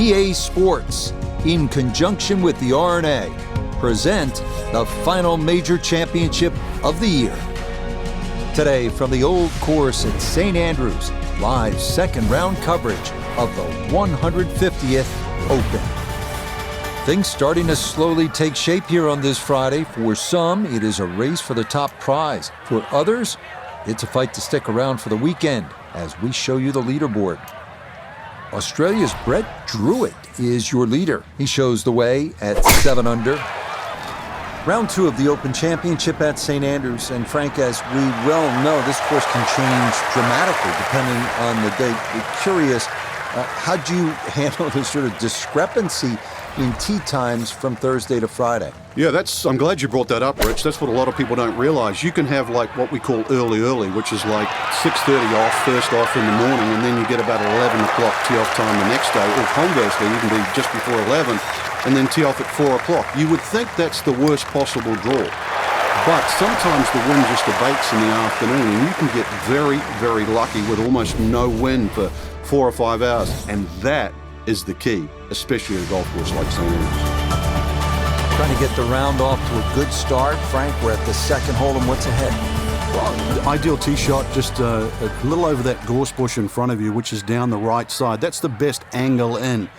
EA Sports, in conjunction with the RNA, present the final major championship of the year. Today, from the old course at St. Andrews, live second round coverage of the 150th Open. Things starting to slowly take shape here on this Friday. For some, it is a race for the top prize. For others, it's a fight to stick around for the weekend as we show you the leaderboard. Australia's Brett Druitt is your leader. He shows the way at 7 under. Round 2 of the Open Championship at St. Andrews. And Frank, as we well know, this course can change dramatically depending on the date. We're curious, how'd you handle the sort of discrepancy in tee times from Thursday to Friday? Yeah, I'm glad you brought that up, Rich. That's what a lot of people don't realize. You can have like what we call early, which is like 6:30 off, first off in the morning, and then you get about 11 o'clock tee off time the next day. Or conversely, you can be just before 11 and then tee off at 4 o'clock. You would think that's the worst possible draw. But sometimes the wind just abates in the afternoon, and you can get very, very lucky with almost no wind for 4 or 5 hours. And that is the key, especially at a golf course like St. Andrews. Trying to get the round off to a good start. Frank, we're at the second hole, and what's ahead? Well, the ideal tee shot, just a little over that gorse bush in front of you, which is down the right side. That's the best angle in,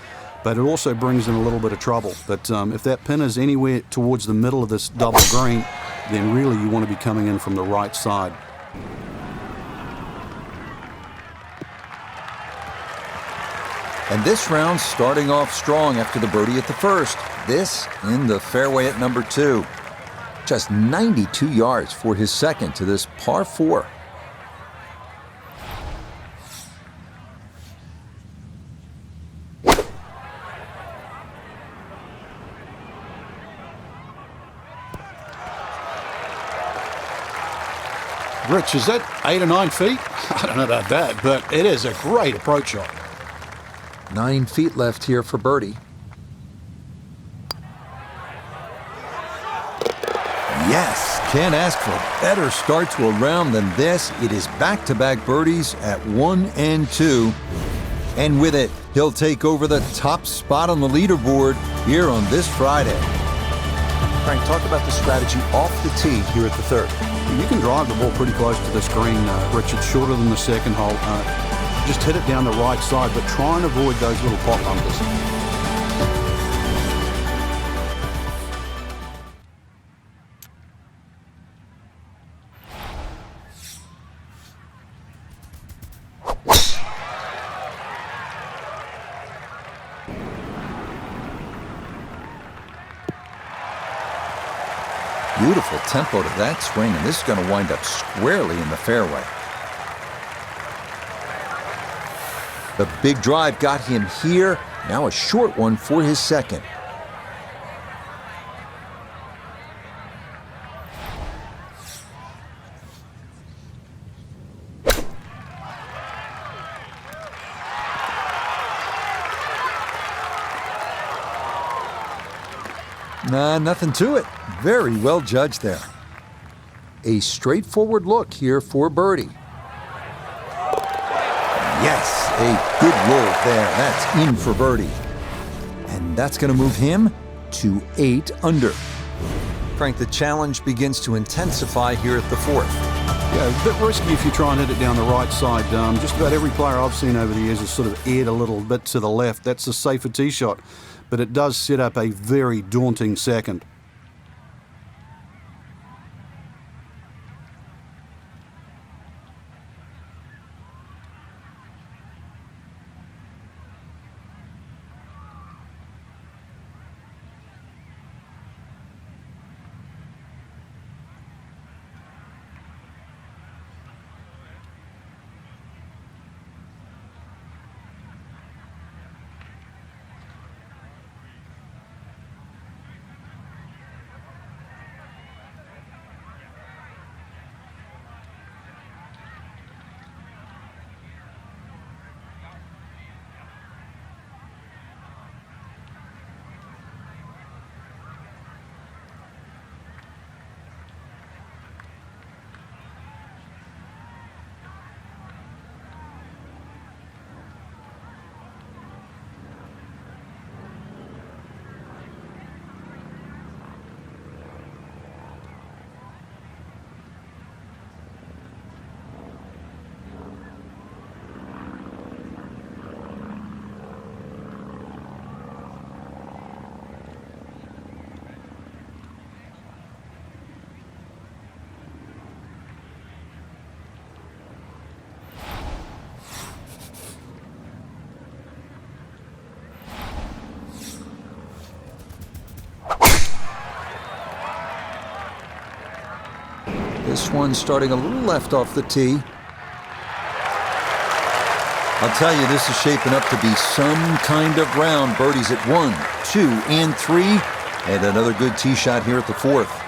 but it also brings in a little bit of trouble. But if that pin is anywhere towards the middle of this double green, then really you want to be coming in from the right side. And this round starting off strong after the birdie at the first. This in the fairway at number 2. Just 92 yards for his second to this par 4. Rich, is that 8 or 9 feet? I don't know about that, but it is a great approach shot. 9 feet left here for birdie. Yes, can't ask for a better start to a round than this. It is back-to-back birdies at 1 and 2. And with it, he'll take over the top spot on the leaderboard here on this Friday. Frank, talk about the strategy off the tee here at the third. You can drive the ball pretty close to this green, Rich. It's shorter than the second hole. Just hit it down the right side, but try and avoid those little pot bumpers. Beautiful tempo to that swing, and this is going to wind up squarely in the fairway. The big drive got him here. Now a short one for his second. Nah, nothing to it. Very well judged there. A straightforward look here for birdie. Yes, a good roll there. That's in for birdie. And that's going to move him to 8 under. Frank, the challenge begins to intensify here at the fourth. Yeah, a bit risky if you try and hit it down the right side. Just about every player I've seen over the years has sort of aired a little bit to the left. That's a safer tee shot, but it does set up a very daunting second. This one starting a little left off the tee. I'll tell you, this is shaping up to be some kind of round. Birdies at 1, 2, and 3. And another good tee shot here at the 4th.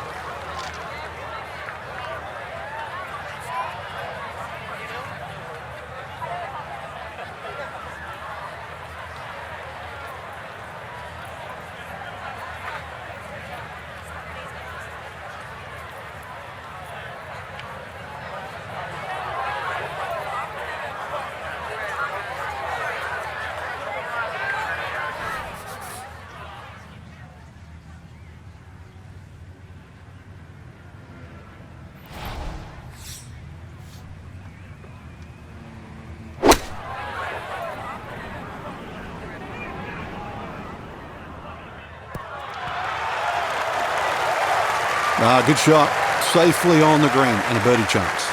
Good shot. Safely on the green and a birdie chance.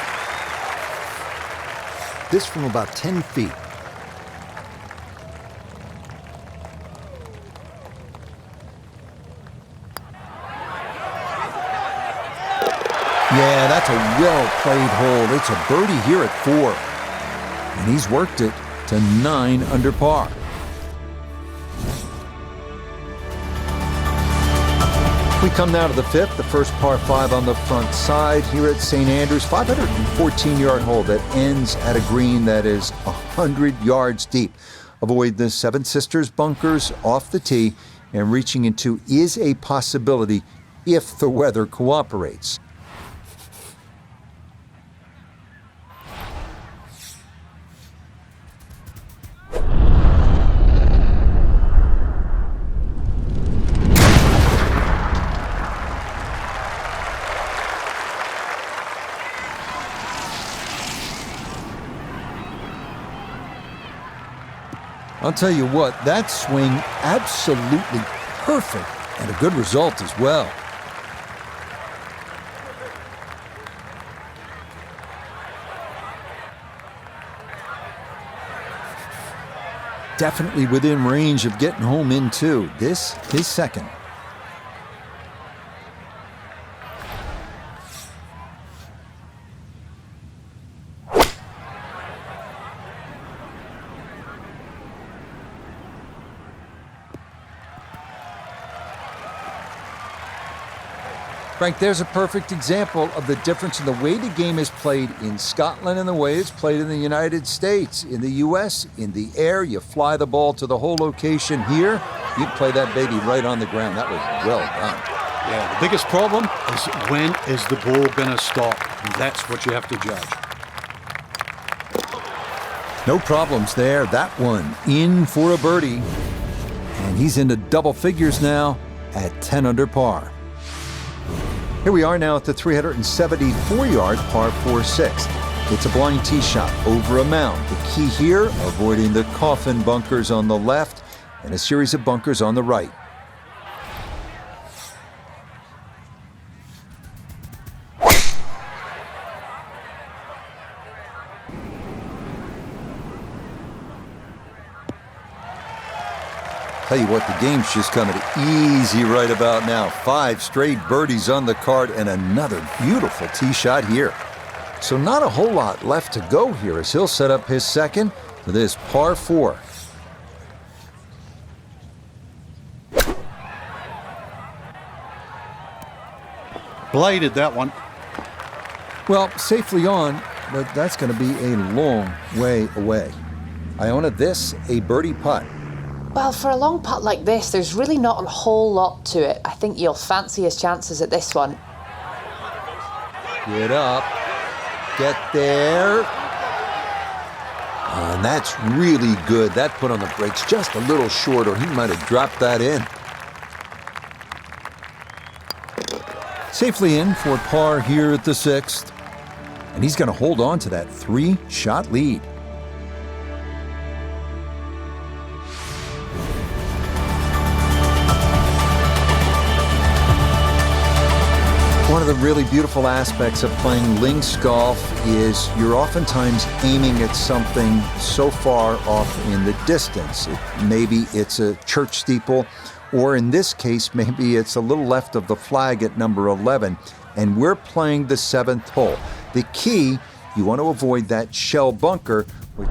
This from about 10 feet. Yeah, that's a well-played hole. It's a birdie here at 4. And he's worked it to 9 under par. We come now to the 5th, the first par 5 on the front side here at St. Andrews. 514-yard hole that ends at a green that is 100 yards deep. Avoid the Seven Sisters bunkers off the tee, and reaching into is a possibility if the weather cooperates. I'll tell you what, that swing absolutely perfect, and a good result as well. Definitely within range of getting home in two. This, his second. Frank, there's a perfect example of the difference in the way the game is played in Scotland and the way it's played in the United States. In the U.S., in the air, you fly the ball to the whole location. Here, you play that baby right on the ground. That was well done. Yeah, the biggest problem is when is the ball going to stop? And that's what you have to judge. No problems there. That one in for a birdie. And he's into double figures now at 10 under par. Here we are now at the 374-yard par 4-6. It's a blind tee shot over a mound. The key here, avoiding the coffin bunkers on the left and a series of bunkers on the right. Tell you what, the game's just coming easy right about now. 5 straight birdies on the card and another beautiful tee shot here. So not a whole lot left to go here as he'll set up his second for this par 4. Bladed that one. Well, safely on, but that's going to be a long way away. Iona, this a birdie putt. Well, for a long putt like this, there's really not a whole lot to it. I think you'll fancy his chances at this one. Get up. Get there. And that's really good. That put on the brakes just a little short, or he might have dropped that in. Safely in for par here at the 6th. And he's going to hold on to that 3-shot lead. One of the really beautiful aspects of playing links golf is you're oftentimes aiming at something so far off in the distance. Maybe it's a church steeple, or in this case, maybe it's a little left of the flag at number 11. and we're playing the 7th hole. The key, you want to avoid that shell bunker, which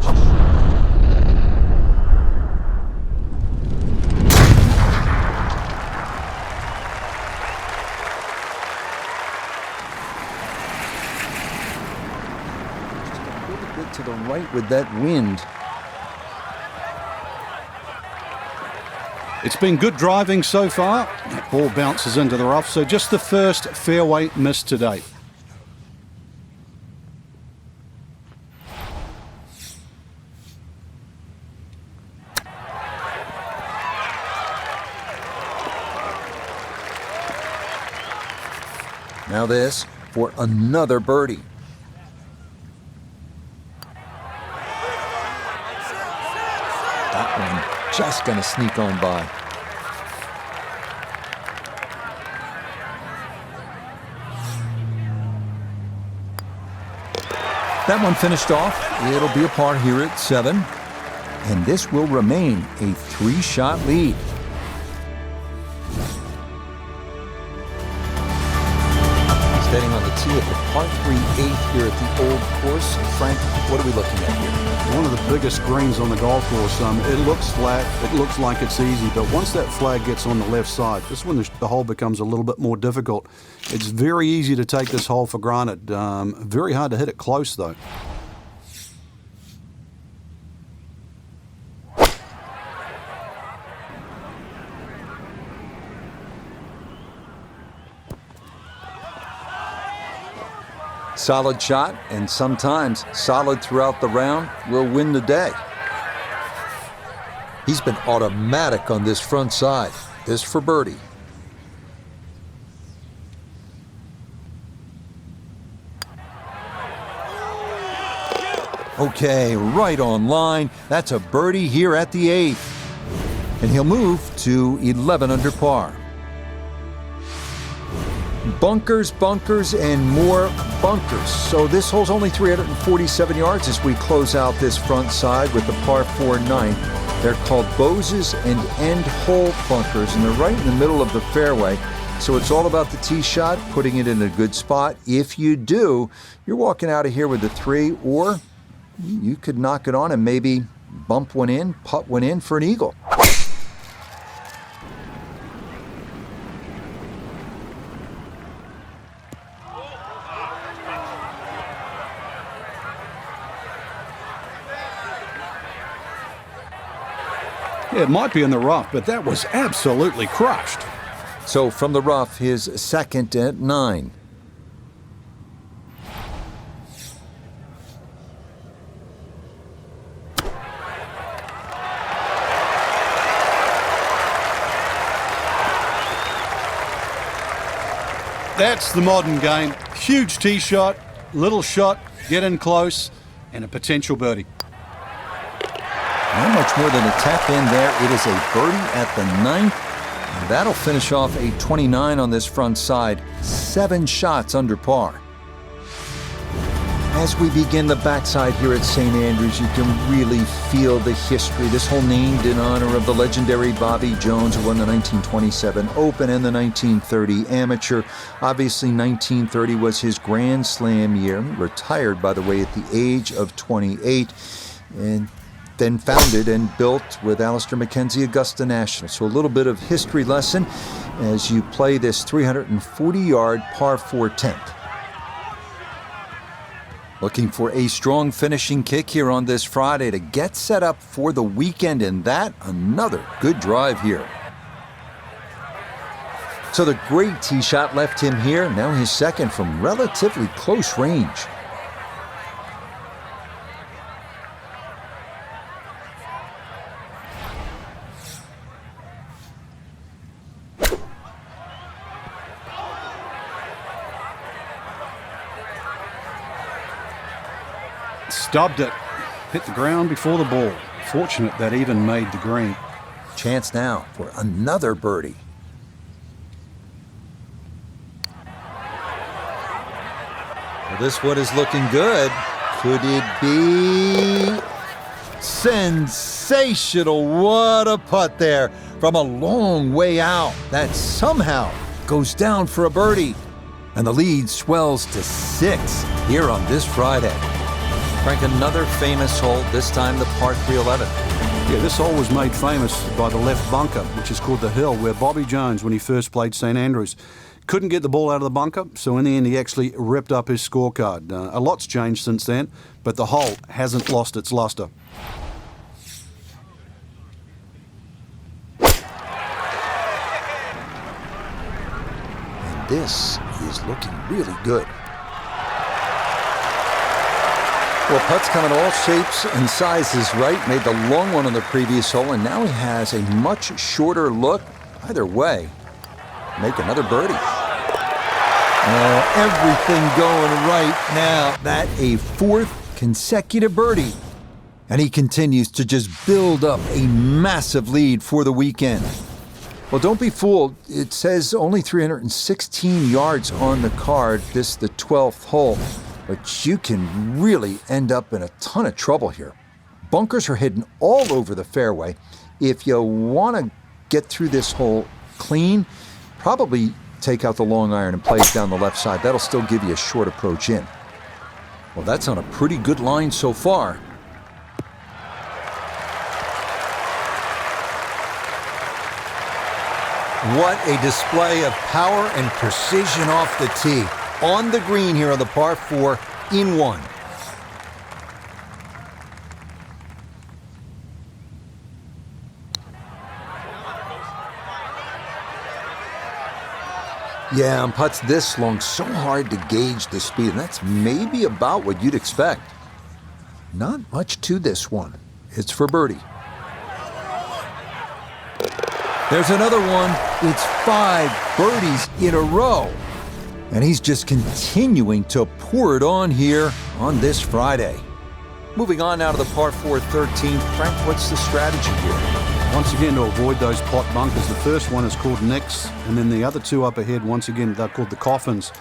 to the right with that wind. It's been good driving so far. That ball bounces into the rough, so just the first fairway miss to date. Now this for another birdie. That one just gonna sneak on by. That one finished off. It'll be a par here at 7. And this will remain a 3-shot lead. Standing on the tee at the par 3 8th here at the Old Course. Frank, what are we looking at here? One of the biggest greens on the golf course. It looks flat, it looks like it's easy, but once that flag gets on the left side, this is when the hole becomes a little bit more difficult. It's very easy to take this hole for granted. Very hard to hit it close, though. Solid shot, and sometimes solid throughout the round, will win the day. He's been automatic on this front side. This for birdie. Okay, right on line. That's a birdie here at the 8th. And he'll move to 11 under par. Bunkers, bunkers, and more bunkers. So this hole's only 347 yards as we close out this front side with the par 4 9th. They're called Boses and end hole bunkers, and they're right in the middle of the fairway. So it's all about the tee shot, putting it in a good spot. If you do, you're walking out of here with a 3, or you could knock it on and maybe bump one in, putt one in for an eagle. Yeah, it might be in the rough, but that was absolutely crushed. So from the rough, his 2nd at 9. That's the modern game. Huge tee shot, little shot, get in close, and a potential birdie. Not much more than a tap in there. It is a birdie at the 9th. And that'll finish off a 29 on this front side. 7 shots under par. As we begin the backside here at St. Andrews, you can really feel the history. This hole named in honor of the legendary Bobby Jones, who won the 1927 Open and the 1930 Amateur. Obviously, 1930 was his Grand Slam year. He retired, by the way, at the age of 28. And then founded and built with Alistair McKenzie Augusta National. So a little bit of history lesson as you play this 340-yard par 4 10th. Looking for a strong finishing kick here on this Friday to get set up for the weekend, and that another good drive here. So the great tee shot left him here, now his 2nd from relatively close range. Stubbed it. Hit the ground before the ball. Fortunate that even made the green. Chance now for another birdie. Well, this one is looking good. Could it be sensational? What a putt there from a long way out. That somehow goes down for a birdie. And the lead swells to 6 here on this Friday. Frank, another famous hole, this time the par 311. Yeah, this hole was made famous by the left bunker, which is called the Hill, where Bobby Jones, when he first played St Andrews, couldn't get the ball out of the bunker, so in the end he actually ripped up his scorecard. A lot's changed since then, but the hole hasn't lost its luster. And this is looking really good. Well, putts come in all shapes and sizes, right? Made the long one on the previous hole, and now he has a much shorter look. Either way, make another birdie. Oh, everything going right now. That a 4th consecutive birdie. And he continues to just build up a massive lead for the weekend. Well, don't be fooled. It says only 316 yards on the card. This is the 12th hole. But you can really end up in a ton of trouble here. Bunkers are hidden all over the fairway. If you want to get through this hole clean, probably take out the long iron and play it down the left side. That'll still give you a short approach in. Well, that's on a pretty good line so far. What a display of power and precision off the tee. On the green here on the par 4 in 1. Yeah, on putts this long, so hard to gauge the speed, and that's maybe about what you'd expect. Not much to this one. It's for birdie. There's another one. It's 5 birdies in a row. And he's just continuing to pour it on here on this Friday. Moving on now to the par 4 13th. Frank, what's the strategy here? Once again, to avoid those pot bunkers, the first one is called Nicks, and then the other two up ahead, once again, they're called the Coffins.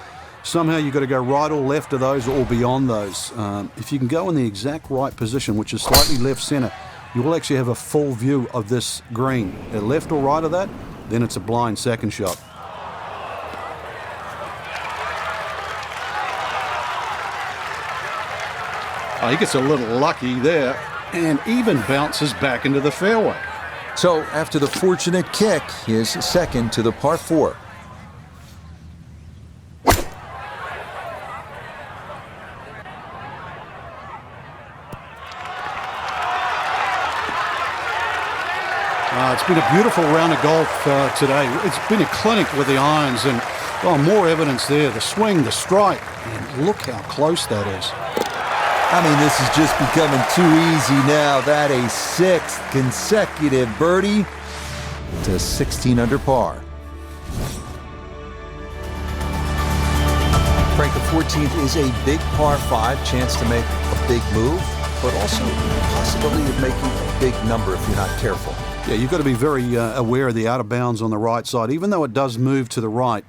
Somehow you've got to go right or left of those or beyond those. If you can go in the exact right position, which is slightly left center, you will actually have a full view of this green. Left or right of that, then it's a blind second shot. Oh, he gets a little lucky there and even bounces back into the fairway. So after the fortunate kick, his second to the par 4. It's been a beautiful round of golf today. It's been a clinic with the irons, and more evidence there. The swing, the strike, and look how close that is. I mean, this is just becoming too easy now. That a 6th consecutive birdie to 16 under par. Frank, the 14th is a big par 5, chance to make a big move, but also the possibility of making a big number if you're not careful. Yeah, you've got to be very aware of the out of bounds on the right side, even though it does move to the right.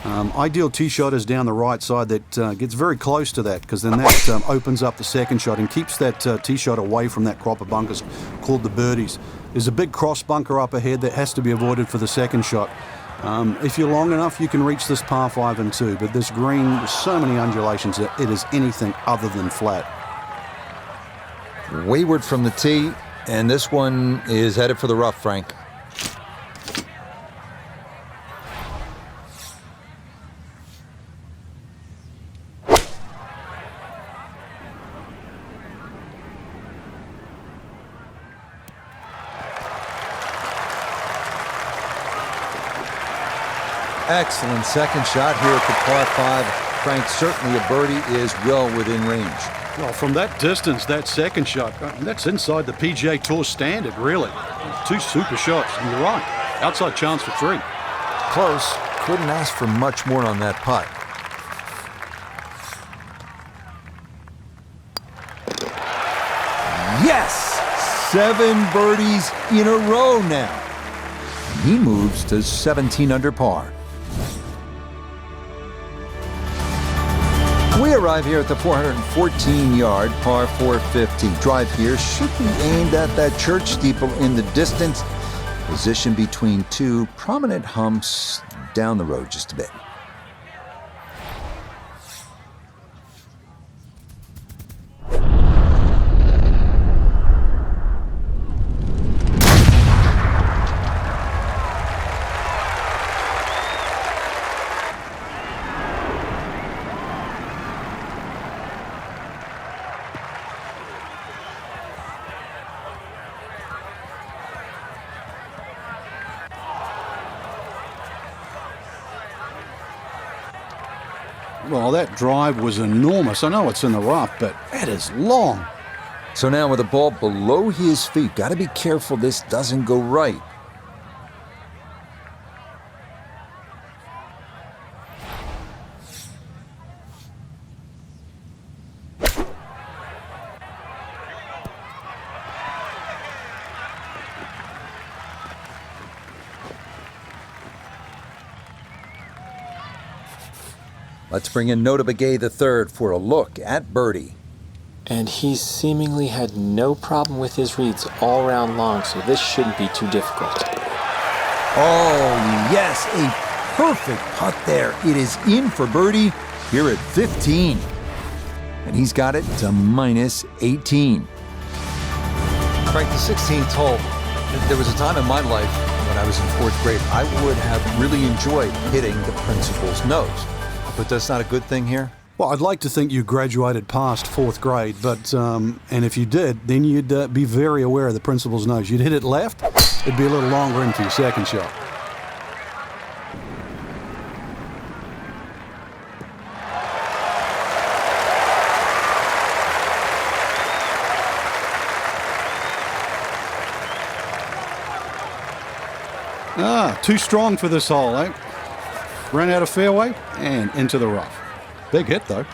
Ideal tee shot is down the right side that gets very close to that, because then that opens up the second shot and keeps that tee shot away from that crop of bunkers called the birdies. There's a big cross bunker up ahead that has to be avoided for the second shot. If you're long enough, you can reach this par 5 and 2, but this green, with so many undulations, it is anything other than flat. Wayward from the tee, and this one is headed for the rough, Frank. Excellent second shot here at the par 5. Frank, certainly a birdie is well within range. Well, from that distance, that second shot, that's inside the PGA Tour standard, really. 2 super shots, and you're right. Outside chance for 3. Close. Couldn't ask for much more on that putt. Yes! 7 birdies in a row now. He moves to 17 under par. We arrive here at the 414-yard par 450. Drive here should be aimed at that church steeple in the distance, positioned between 2 prominent humps down the road just a bit. Well, that drive was enormous. I know it's in the rough, but that is long. So now with the ball below his feet, got to be careful this doesn't go right. Let's bring in Nota Begay III for a look at birdie. And he's seemingly had no problem with his reads all round long, so this shouldn't be too difficult. Oh, yes, a perfect putt there. It is in for birdie here at 15. And he's got it to minus 18. Frank, the 16th hole, there was a time in my life when I was in 4th grade, I would have really enjoyed hitting the principal's nose. But that's not a good thing here? Well, I'd like to think you graduated past 4th grade, but and if you did, then you'd be very aware of the principal's nose. You'd hit it left, it'd be a little longer into your second shot. Too strong for this hole, eh? Ran out of fairway and into the rough. Big hit, though.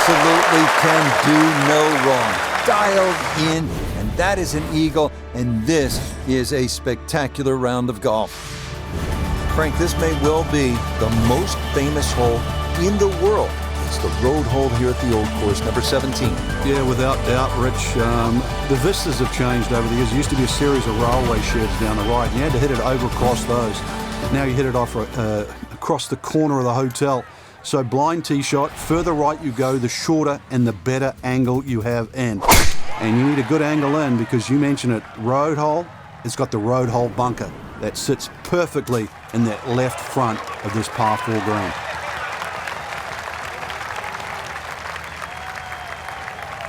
Absolutely can do no wrong. Dialed in, and that is an eagle, and this is a spectacular round of golf. Frank, this may well be the most famous hole in the world. It's the road hole here at the Old Course, number 17. Yeah, without doubt, Rich. The vistas have changed over the years. There used to be a series of railway sheds down the right. You had to hit it over across those. Now you hit it off across the corner of the hotel. So blind tee shot, further right you go, the shorter and the better angle you have in. And you need a good angle in because you mentioned it, road hole, it's got the road hole bunker that sits perfectly in that left front of this par 4 green.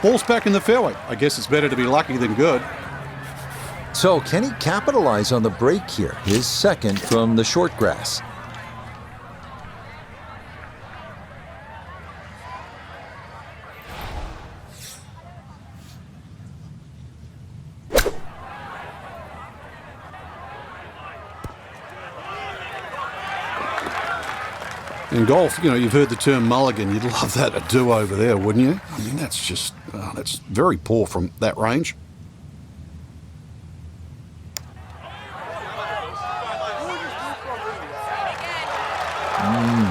Ball's back in the fairway. I guess it's better to be lucky than good. So can he capitalize on the break here? His second from the short grass. In golf, you know, you've heard the term mulligan. You'd love that a do-over there, wouldn't you? I mean, that's just, that's very poor from that range.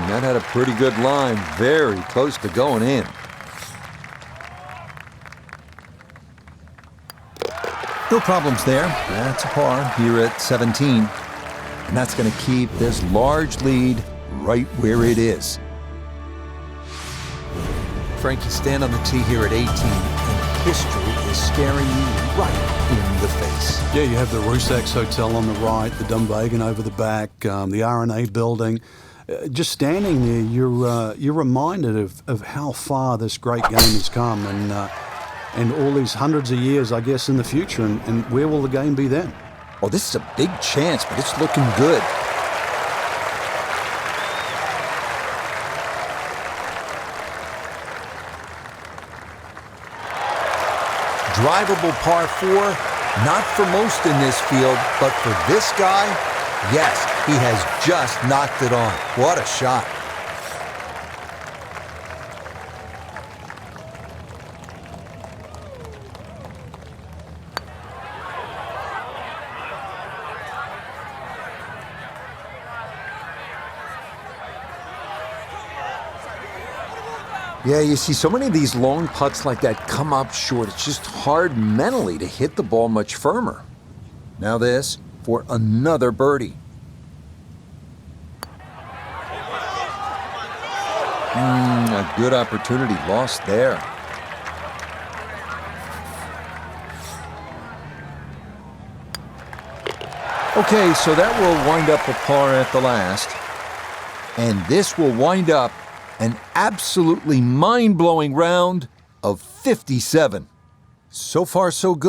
That had a pretty good line. Very close to going in. No problems there. That's a par here at 17. And that's going to keep this large lead right where it is. Frank, you stand on the tee here at 18, and history is staring you right in the face. Yeah, you have the Rusak's Hotel on the right, the Dunvegan over the back, the R&A building. Just standing there, you're reminded of how far this great game has come, and all these hundreds of years, I guess, in the future, and where will the game be then? Oh, this is a big chance, but it's looking good. Drivable par 4, not for most in this field, but for this guy, yes, he has just knocked it on. What a shot. Yeah, you see so many of these long putts like that come up short. It's just hard mentally to hit the ball much firmer. Now this for another birdie. A good opportunity lost there. Okay, so that will wind up a par at the last. And this will wind up an absolutely mind-blowing round of 57. So far, so good.